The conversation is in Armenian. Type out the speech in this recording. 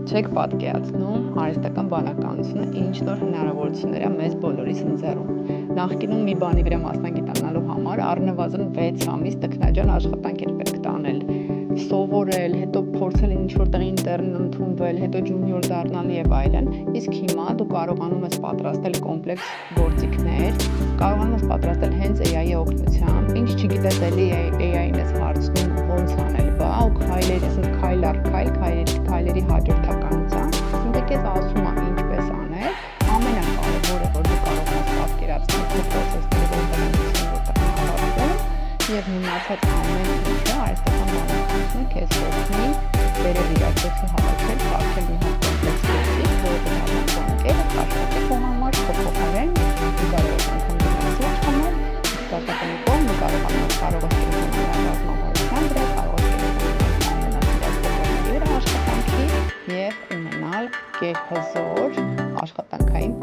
Չեք պատկերացնում արհեստական բանականությունը ինչ նոր հնարավորություններ է մեզ բոլորիս ընձեռում։ Նախկինում մի բանի վրա մասնագիտանալու համար առնվազն 6 ամիս տքնաջան աշխատանք էր պետք տանել, սովորել, հետո փորձել ինչ-որտեղ ինտերն ընդունվել, հետո ջունիոր դառնալ եւ այլն։ Իսկ հիմա դու կարողանում ես պատրաստել կոմպլեքս գործիքներ, կարողանում ես պատրաստել հենց AI-ի օգնությամբ, ինչ չգիտես էլի AI-ին ես հարցնում ոնց անել բա, ու քայլ առ քայլերի հաջորդականությամբ ինքը քեզ ասում է ինչպես անել, ամենակարևորը որ դու կարող ես պատկերացնել քո process-ները որտեղ եւ մնացած ամեն ինչը արհեստական բանականությունը քեզ օգնի վերև իրավիճակի հավաքել, փոխել մի հատ կոմպլեքս գործիք, որը դառնա կոնկեր, աշխատի քո համար, քո փոխարեն, դու կարող ես անգամ դրանից չանել, դասական կողմը կարող ես ռազմավարության վրա, կարող ես ամենասիրած աշխատանքի եւ ունենալ գերհզոր աշխատանքային